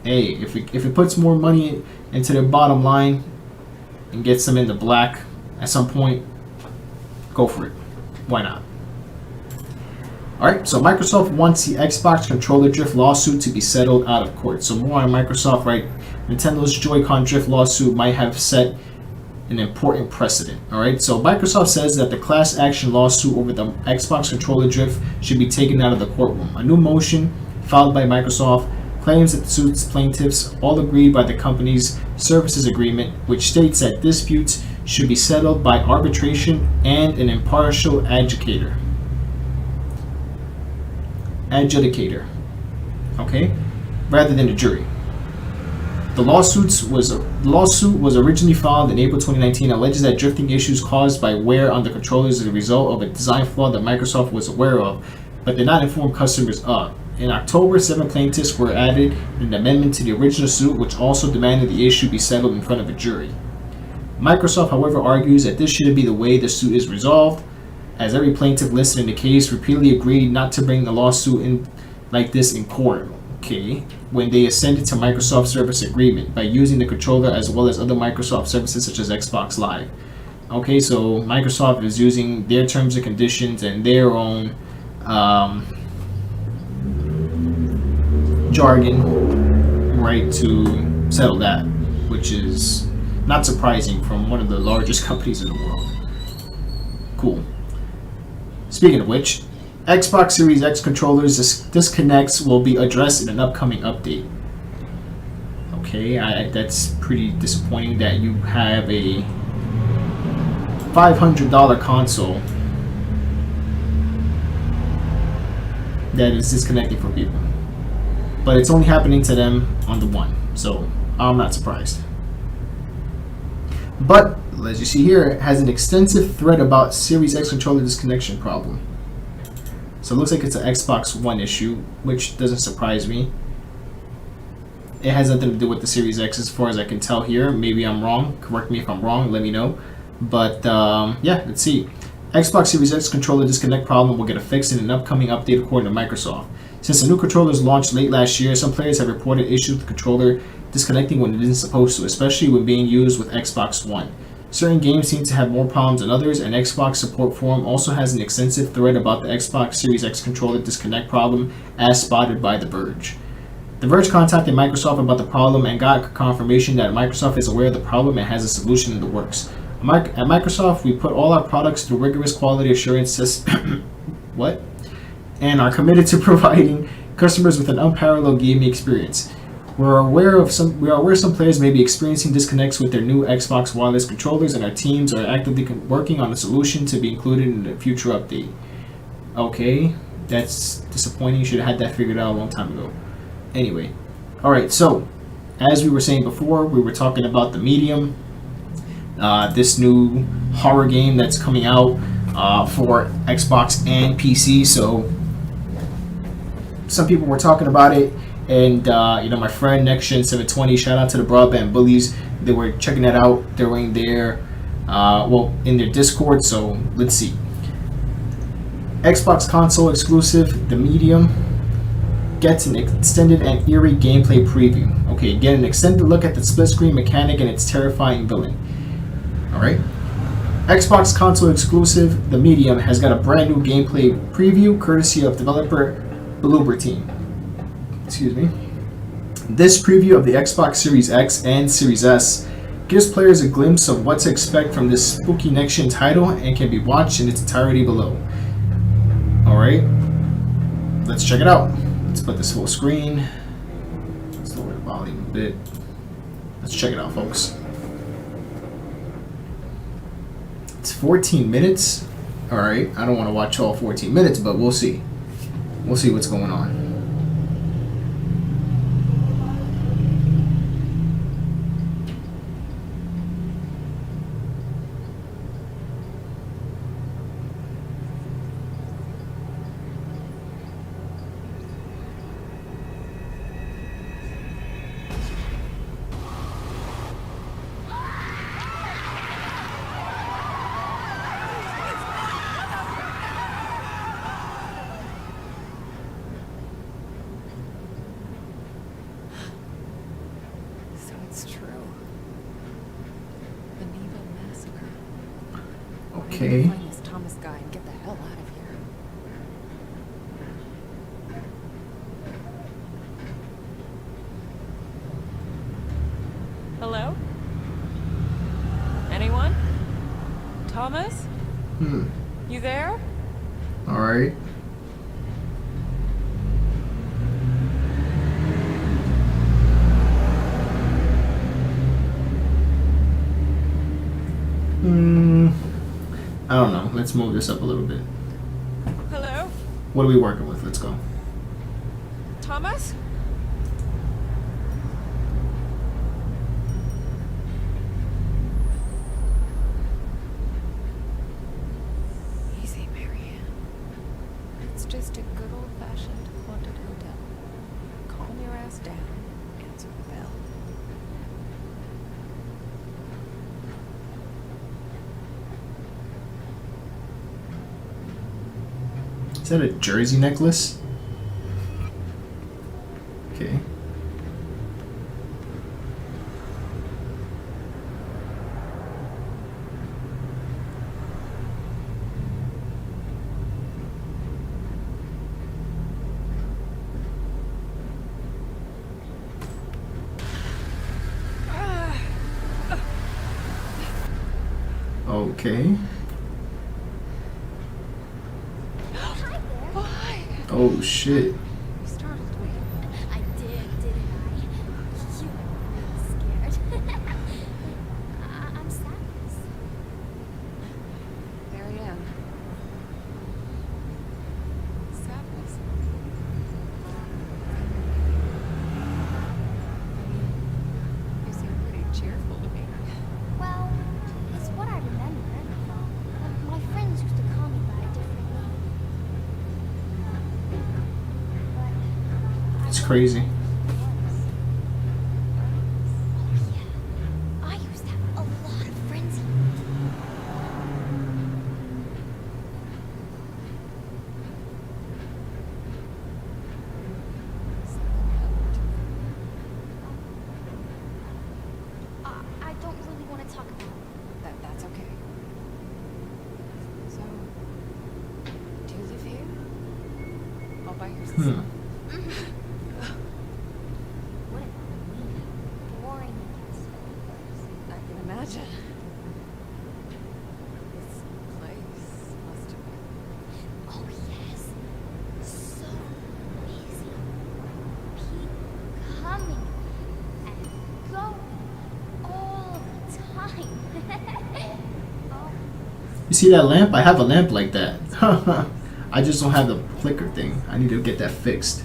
Hey, if it puts more money into their bottom line and gets them in the black at some point, go for it. Why not? Alright, so Microsoft wants the Xbox controller drift lawsuit to be settled out of court. So more on Microsoft, right? Nintendo's Joy-Con drift lawsuit might have set an important precedent. Alright, so Microsoft says that the class action lawsuit over the Xbox controller drift should be taken out of the courtroom. A new motion filed by Microsoft claims that the suit's plaintiffs all agreed by the company's services agreement, which states that disputes should be settled by arbitration and an impartial adjudicator. Okay, rather than a jury. The lawsuit was originally filed in April 2019. Alleges that drifting issues caused by wear on the controllers is a result of a design flaw that Microsoft was aware of, but did not inform customers of. In October, 7 plaintiffs were added in an amendment to the original suit, which also demanded the issue be settled in front of a jury. Microsoft, however, argues that this shouldn't be the way the suit is resolved, as every plaintiff listed in the case repeatedly agreed not to bring the lawsuit in like this in court, okay, when they assented to Microsoft service agreement by using the controller as well as other Microsoft services such as Xbox Live. Okay, so Microsoft is using their terms and conditions and their own jargon, right, to settle that, which is not surprising from one of the largest companies in the world. Cool. Speaking of which, Xbox Series X controllers disconnects will be addressed in an upcoming update. Okay, that's pretty disappointing that you have a $500 console that is disconnecting from people. But it's only happening to them on the one, so I'm not surprised. But as you see here, it has an extensive thread about Series X controller disconnection problem. So it looks like it's an Xbox One issue, which doesn't surprise me. It has nothing to do with the Series X as far as I can tell here. Maybe I'm wrong. Correct me if I'm wrong. Let me know. But yeah, let's see. Xbox Series X controller disconnect problem will get a fix in an upcoming update according to Microsoft. Since the new controllers launched late last year, some players have reported issues with the controller disconnecting when it isn't supposed to, especially when being used with Xbox One. Certain games seem to have more problems than others, and Xbox support forum also has an extensive thread about the Xbox Series X controller disconnect problem as spotted by The Verge. The Verge contacted Microsoft about the problem and got confirmation that Microsoft is aware of the problem and has a solution in the works. At Microsoft, we put all our products through rigorous quality assurance tests and are committed to providing customers with an unparalleled gaming experience. We are aware some players may be experiencing disconnects with their new Xbox wireless controllers, and our teams are actively working on a solution to be included in a future update. Okay, that's disappointing. You should have had that figured out a long time ago. Anyway, alright, so as we were saying before, we were talking about The Medium, this new horror game that's coming out for Xbox and PC. So some people were talking about it, and my friend NextGen720, shout out to the Broadband Bullies, they were checking that out during their in their Discord. So let's see. Xbox console exclusive The Medium gets an extended and eerie gameplay preview. Okay, get an extended look at the split screen mechanic and its terrifying villain. Alright. Xbox console exclusive The Medium has got a brand new gameplay preview courtesy of developer Bloober Team. Excuse me. This preview of the Xbox Series X and Series S gives players a glimpse of what to expect from this spooky next-gen title and can be watched in its entirety below. Alright. Let's check it out. Let's put this full screen. Let's lower the volume a bit. Let's check it out, folks. It's 14 minutes. Alright, I don't want to watch all 14 minutes, but we'll see. We'll see what's going on. Okay. Find this Thomas guy and get the hell out of here. Hello? Anyone? Thomas? You there? All right. I don't know. Let's move this up a little bit. Hello? What are we working with? Let's go. Thomas? Easy, Marianne. It's just a good old-fashioned haunted hotel. Calm your ass down. Answer the bell. Is that a jersey necklace? Okay. Okay. Why? Oh shit. You startled me. I did, didn't I? You were really scared. I'm Samus. Marianne. Sadness. You seem pretty cheerful to me. Well, crazy. I used to have a lot of friends. I don't really want to talk about it. That's okay. So, do you live here? All by yourself? What a boring I can imagine. This place must have been. Oh yes, so busy. People coming and going all the time. Oh, You see that lamp? I have a lamp like that. I just don't have the flicker thing. I need to get that fixed.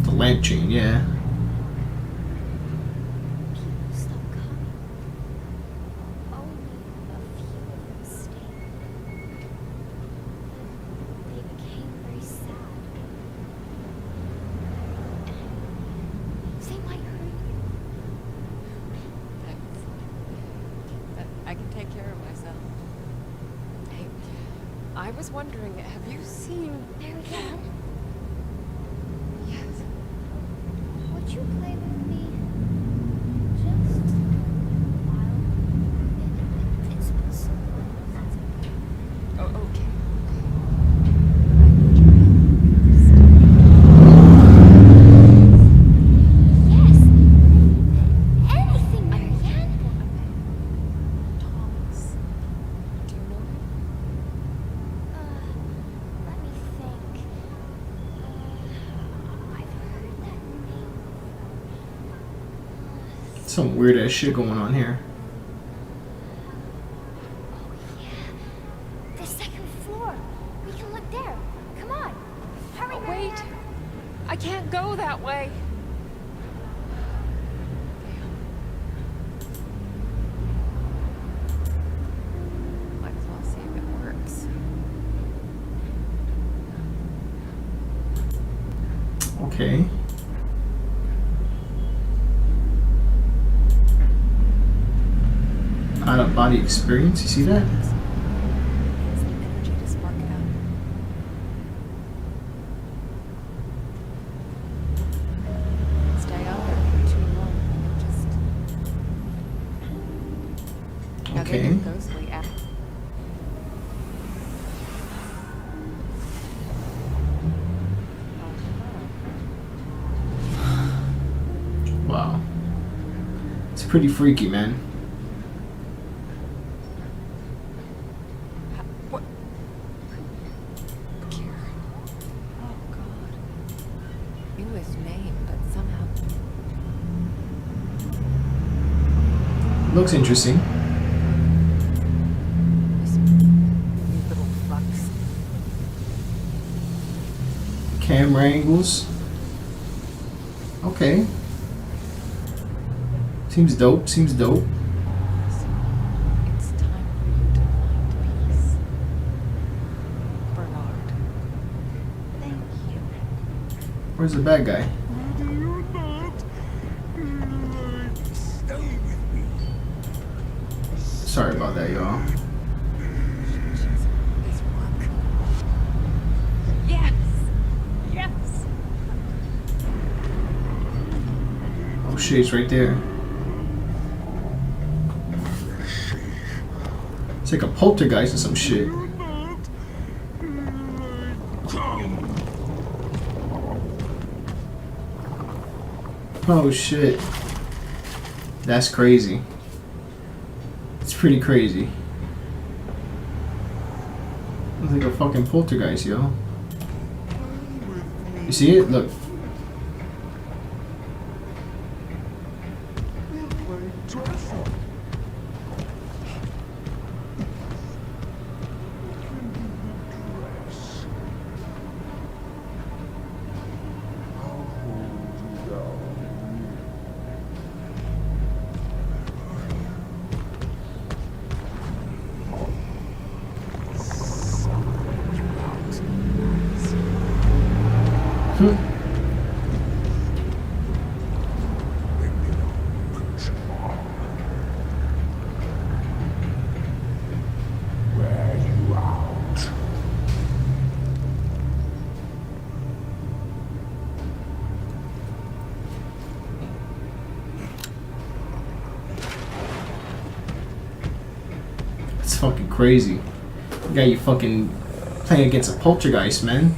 The lamp chain, yeah. people stop coming. Only a few of them stayed. They became very sad. They might hurt you. Thanks. But I can take care of myself. Hey, I was wondering, have you seen... Marianne, Yes. would you play with me? Just a while. It's been so long since I've been. Oh, okay. I need your Yes! Anything, Marianne! Thomas. Do you know him? Let me think. I've heard that name before. Some weird ass shit going on here. Oh, yeah. The second floor. We can look there. Come on. Hurry, Oh, Marianne. wait. I can't go that way. Might as well see if it works. Okay. Out of body experience, you see that? Get some energy to spark it up. Stay out there for too long. Just. Now they Okay. get ghostly after. Wow. It's pretty freaky, man. What? Kieran. Oh God. Knew his name, but somehow. Looks interesting. These little fucks. Camera angles. Okay. Seems dope, seems dope. It's time for you to find peace. Bernard. Thank you. Where's the bad guy? Stay with me. Sorry about that, y'all. His work. Yes! Yes! Oh shit, it's right there. It's like a poltergeist or some shit. Oh shit. That's crazy. It's pretty crazy. It's like a fucking poltergeist, yo. You see it? Look. It's fucking crazy. You got you fucking playing against a poltergeist, man.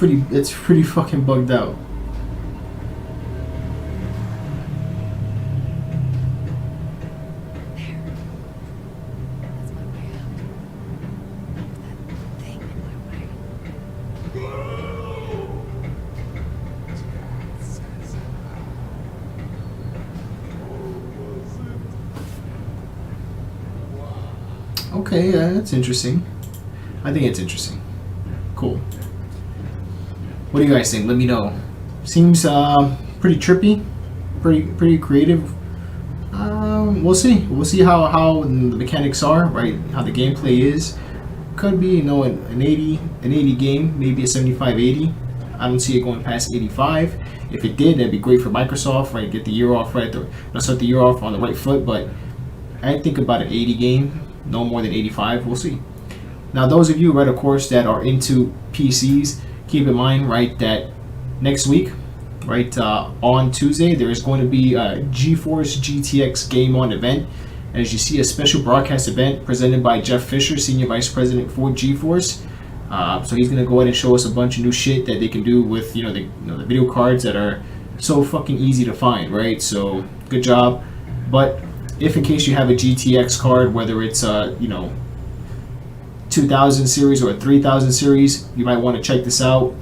It's pretty fucking bugged out. There. That's my way out. That thing in my way. Okay, that's interesting. I think it's interesting. Cool. What do you guys think? Let me know. Seems pretty trippy, pretty creative. We'll see. We'll see how the mechanics are, right? How the gameplay is. Could be, you know, an 80 game, maybe a 75-80. I don't see it going past 85. If it did, that'd be great for Microsoft, right? Get the year off right. Start the year off on the right foot. But I think about an 80 game, no more than 85. We'll see. Now, those of you, right, of course, that are into PCs, keep in mind, right, that next week, right, on Tuesday, there is going to be a GeForce GTX Game On event. As you see, a special broadcast event presented by Jeff Fisher, Senior Vice President for GeForce. So he's going to go ahead and show us a bunch of new shit that they can do with, the video cards that are so fucking easy to find, right? So, good job. But if in case you have a GTX card, whether it's, 2000 series or a 3000 series, you might want to check this out.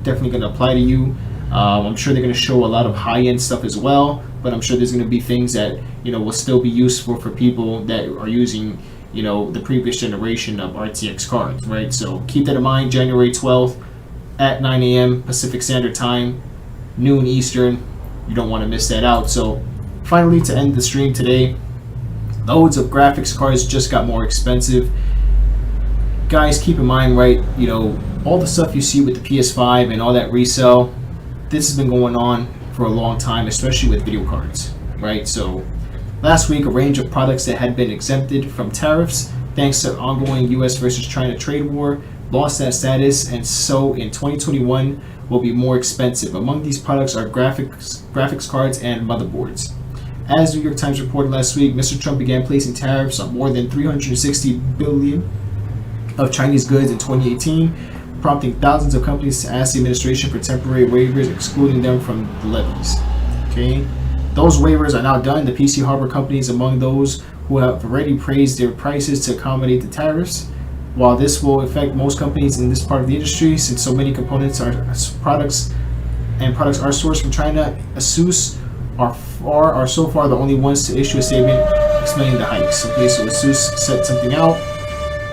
Definitely going to apply to you. I'm sure they're going to show a lot of high-end stuff as well, but I'm sure there's going to be things that will still be useful for people that are using the previous generation of RTX cards, right? So keep that in mind. January 12th at 9 a.m. Pacific Standard Time, noon Eastern. You don't want to miss that out. So finally, to end the stream today, loads of graphics cards just got more expensive. Guys, keep in mind, right, all the stuff you see with the PS5 and all that resale, this has been going on for a long time, especially with video cards, right? So last week, a range of products that had been exempted from tariffs thanks to ongoing US versus China trade war lost that status, and so in 2021 will be more expensive. Among these products are graphics cards and motherboards. As New York Times reported last week, Mr. Trump began placing tariffs on more than 360 billion of Chinese goods in 2018, prompting thousands of companies to ask the administration for temporary waivers, excluding them from the levies. Okay, those waivers are now done. The PC hardware companies among those who have already raised their prices to accommodate the tariffs. While this will affect most companies in this part of the industry, since so many components are products are sourced from China, ASUS are so far the only ones to issue a statement explaining the hikes. Okay, so ASUS set something out.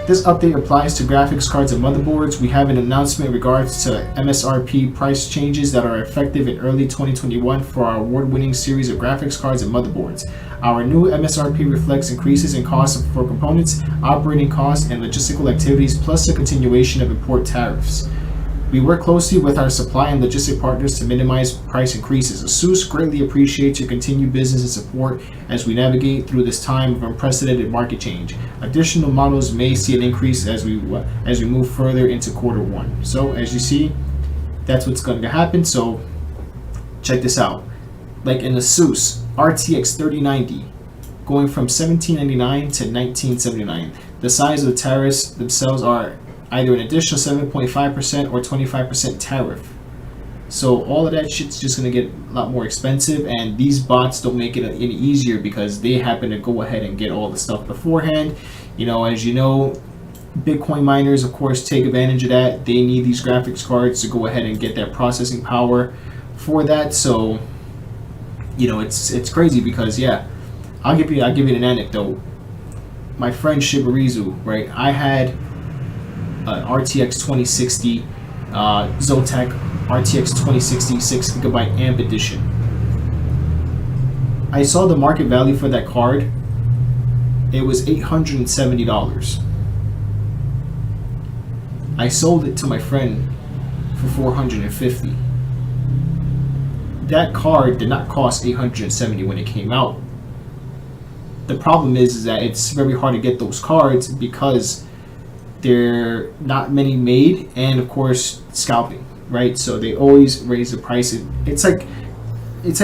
This update applies to graphics cards and motherboards. We have an announcement in regards to MSRP price changes that are effective in early 2021 for our award-winning series of graphics cards and motherboards. Our new MSRP reflects increases in costs for components, operating costs, and logistical activities, plus the continuation of import tariffs. We work closely with our supply and logistic partners to minimize price increases. ASUS greatly appreciates your continued business and support as we navigate through this time of unprecedented market change. Additional models may see an increase as we move further into Q1. So as you see, that's what's going to happen. So check this out. Like an ASUS RTX 3090 going from $1799 to $1979. The size of the tariffs themselves are either an additional 7.5% or 25% tariff. So all of that shit's just going to get a lot more expensive, and these bots don't make it any easier because they happen to go ahead and get all the stuff beforehand. As you know, Bitcoin miners, of course, take advantage of that. They need these graphics cards to go ahead and get that processing power for that. So, it's crazy because, yeah, I'll give you an anecdote. My friend Shibarizu, right? I had an RTX 2060 Zotac RTX 2060 6GB AMP edition. I saw the market value for that card. It was $870. I sold it to my friend for $450. That card did not cost $870 when it came out. The problem is that it's very hard to get those cards because there are not many made, and of course scalping, right? So they always raise the price. It's like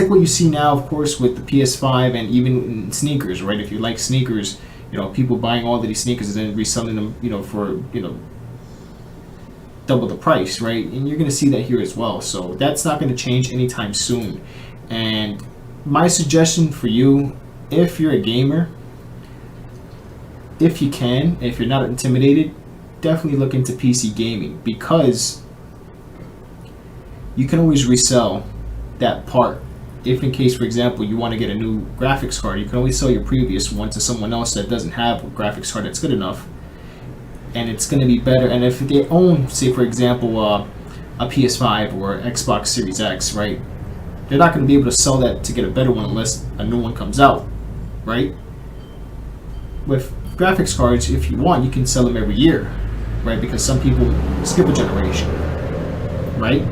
what you see now, of course, with the PS5 and even in sneakers, right? If you like sneakers, people buying all of these sneakers and then reselling them, for double the price, right? And you're going to see that here as well. So that's not going to change anytime soon. And my suggestion for you, if you're a gamer, if you can, if you're not intimidated, definitely look into PC gaming, because you can always resell that part. If in case, for example, you want to get a new graphics card, you can always sell your previous one to someone else that doesn't have a graphics card that's good enough, and it's going to be better. And if they own, say for example, a PS5 or Xbox Series X, right, they're not going to be able to sell that to get a better one unless a new one comes out, right? With graphics cards, if you want, you can sell them every year, right? Because some people skip a generation, right?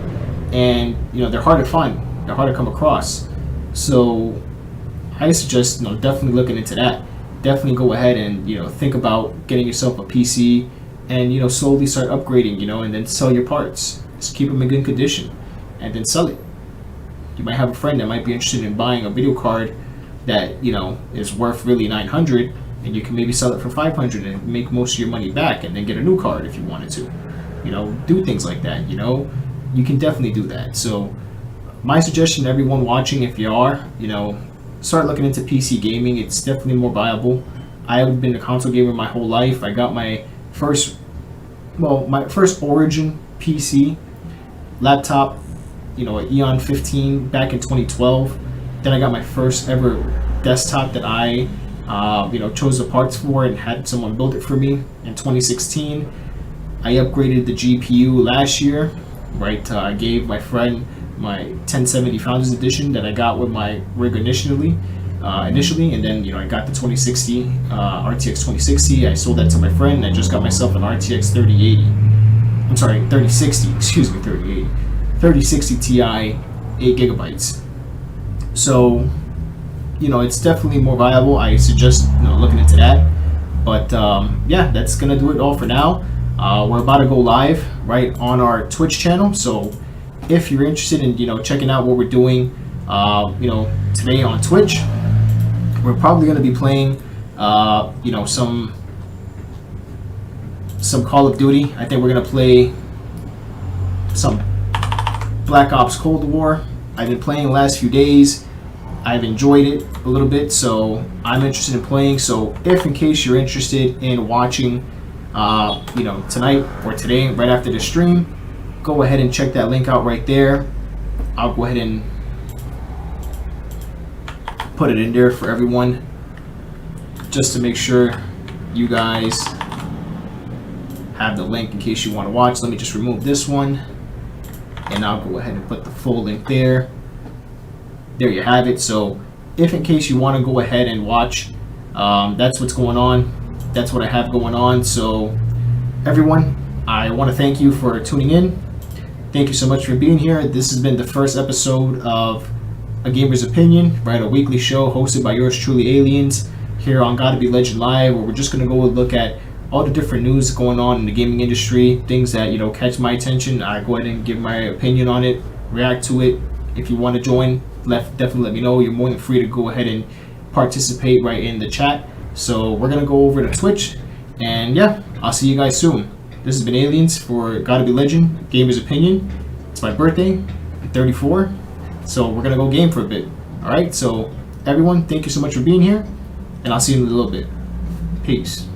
And they're hard to find, they're hard to come across. So I suggest definitely looking into that. Definitely go ahead and think about getting yourself a PC and slowly start upgrading, and then sell your parts. Just keep them in good condition and then sell it. You might have a friend that might be interested in buying a video card that is worth really $900, and you can maybe sell it for $500 and make most of your money back, and then get a new card if you wanted to. Do things like that. You can definitely do that. So my suggestion to everyone watching, if you are, start looking into PC gaming. It's definitely more viable. I've been a console gamer my whole life. I got my first Origin PC laptop, an Eon 15 back in 2012. Then I got my first ever desktop that I chose the parts for and had someone build it for me in 2016. I upgraded the GPU last year, right? I gave my friend my 1070 Founders Edition that I got with my rig initially, and then I got the 2060 RTX 2060. I sold that to my friend, and I just got myself an RTX 3080. I'm sorry, 3060. Excuse me, 3080. 3060 Ti, 8 gigabytes. So, it's definitely more viable. I suggest looking into that. But yeah, that's gonna do it all for now. We're about to go live right on our Twitch channel. So if you're interested in checking out what we're doing today on Twitch, we're probably going to be playing some Call of Duty. I think we're going to play some Black Ops Cold War. I've been playing the last few days. I've enjoyed it a little bit, so I'm interested in playing. So if in case you're interested in watching tonight or today right after the stream, go ahead and check that link out right there. I'll go ahead and put it in there for everyone just to make sure you guys have the link in case you want to watch. Let me just remove this one, and I'll go ahead and put the full link there. There you have it. So if in case you want to go ahead and watch, that's what's going on. That's what I have going on. So everyone, I want to thank you for tuning in. Thank you so much for being here. This has been the first episode of A Gamer's Opinion, right? A weekly show hosted by yours truly, ALIANZ, here on Gotta Be Legend Live, where we're just going to go and look at all the different news going on in the gaming industry, things that catch my attention. I go ahead and give my opinion on it, react to it. If you want to join, definitely let me know. You're more than free to go ahead and participate right in the chat. So we're going to go over to Twitch, and yeah, I'll see you guys soon. This has been ALIANZ for Gotta Be Legend, Gamer's Opinion. It's my birthday, I'm 34, so we're gonna go game for a bit. Alright, so everyone, thank you so much for being here, and I'll see you in a little bit. Peace.